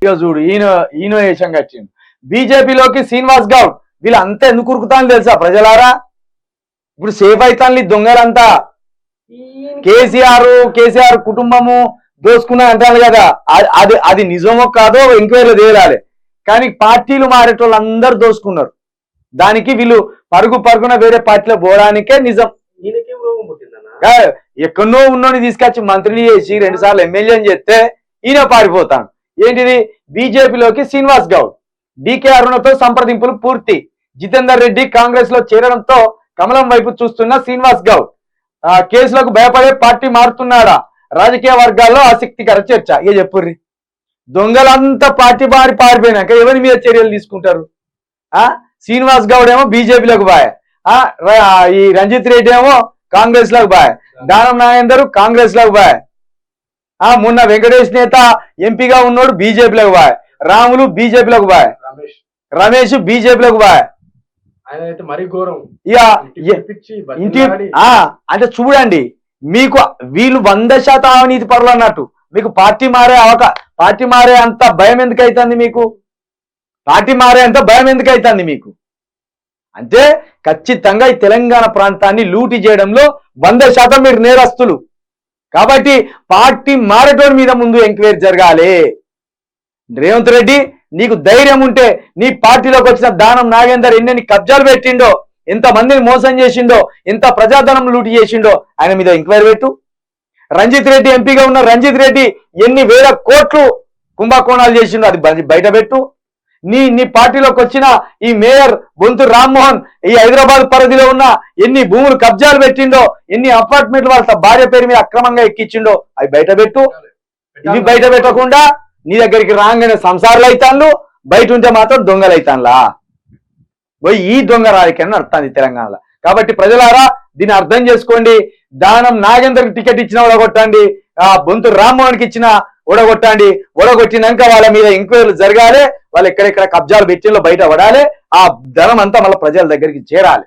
ఇక చూడు ఈయన వేషం కట్టిండు. బీజేపీలోకి శ్రీనివాస్ గౌడ్ వీళ్ళంతా ఎందుకు ఉరుకుతాను తెలుసా ప్రజలారా? ఇప్పుడు సేఫ్ అవుతాను దొంగలంతా. కేసీఆర్ కుటుంబము దోసుకున్నా అంటారు కదా, అది నిజమో కాదో ఎంక్వైరీలో తేలాలి. కానీ పార్టీలు మారేటోళ్ళు అందరు దోసుకున్నారు. దానికి వీళ్ళు పరుగున వేరే పార్టీలో పోవడానికే నిజం. ఎక్కడో ఉన్నోని తీసుకొచ్చి మంత్రిని చేసి 2 సార్లు ఎమ్మెల్యేని చేస్తే ఈయన పారిపోతాను. ఏంటిది? బీజేపీలోకి శ్రీనివాస్ గౌడ్. డీకే అరుణతో సంప్రదింపులు పూర్తి. జితేందర్ రెడ్డి కాంగ్రెస్ లో చేరడంతో కమలం వైపు చూస్తున్న శ్రీనివాస్ గౌడ్ కేసులకు భయపడే పార్టీ మారుతున్నాడా? రాజకీయ వర్గాల్లో ఆసక్తికర చర్చ. ఇక చెప్పుర్రి, దొంగలంతా పార్టీ పారిపోయినాక ఎవరి మీద చర్యలు తీసుకుంటారు? శ్రీనివాస్ గౌడ్ ఏమో బీజేపీలోకి బాయ్, ఈ రంజిత్ రెడ్డి ఏమో కాంగ్రెస్ లోకి బాయ్, దానం నాగేందర్ కాంగ్రెస్ లోకి బాయ్, మొన్న వెంకటేష్ నేత ఎంపీగా ఉన్నోడు బీజేపీలోకి బాయ్, రాములు బీజేపీలోకి బాయ్, రమేష్ బీజేపీలోకి బాయ్. అంటే చూడండి, మీకు వీళ్ళు 100% అవినీతి పరులు అన్నట్టు. మీకు పార్టీ మారే అంత భయం ఎందుకు అవుతుంది మీకు? పార్టీ మారే అంత భయం ఎందుకు అవుతుంది మీకు? అంటే ఖచ్చితంగా ఈ తెలంగాణ ప్రాంతాన్ని లూటీ చేయడంలో 100% మీరు నేరస్తులు. కాబట్టి పార్టీ మారేటోడి మీద ముందు ఎంక్వైరీ జరగాలి. రేవంత్ రెడ్డి, నీకు ధైర్యం ఉంటే నీ పార్టీలోకి వచ్చిన దానం నాగేందర్ ఎన్ని కబ్జాలు పెట్టిండో, ఎంత మందిని మోసం చేసిండో, ఎంత ప్రజాధనం లూటీ చేసిండో ఆయన మీద ఎంక్వైరీ పెట్టు. రంజిత్ రెడ్డి ఎంపీగా ఉన్న రంజిత్ రెడ్డి ఎన్ని వేల కోట్లు కుంభకోణాలు చేసిండో అది బయట పెట్టు. నీ పార్టీలోకి వచ్చిన ఈ మేయర్ బొంతు రామ్మోహన్ ఈ హైదరాబాద్ పరిధిలో ఉన్న ఎన్ని భూములు కబ్జాలు పెట్టిండో, ఎన్ని అపార్ట్మెంట్లు వాళ్ళ భార్య పేరు మీద అక్రమంగా ఎక్కించిండో అవి బయట పెట్టు. ఇవి బయట పెట్టకుండా నీ దగ్గరికి రాగానే సంసారాలు అయితాన్లు, బయట ఉంటే మాత్రం దొంగలు అయితాన్లా. పోయి ఈ దొంగ రాజకీయాన్ని నడుస్తుంది తెలంగాణలో. కాబట్టి ప్రజలారా దీన్ని అర్థం చేసుకోండి. దానం నాగేందర్కి టికెట్ ఇచ్చినా ఓడగొట్టండి, బొంతు రామ్మోహన్కి ఇచ్చినా ఓడగొట్టండి. ఓడగొట్టినాక వాళ్ళ మీద ఎంక్వైరీలు జరగాలి, వాళ్ళు ఎక్కడెక్కడ కబ్జాలు పెట్టిలో బయట పడాలి, ఆ ధనం అంతా మళ్ళీ ప్రజల దగ్గరికి చేరాలి.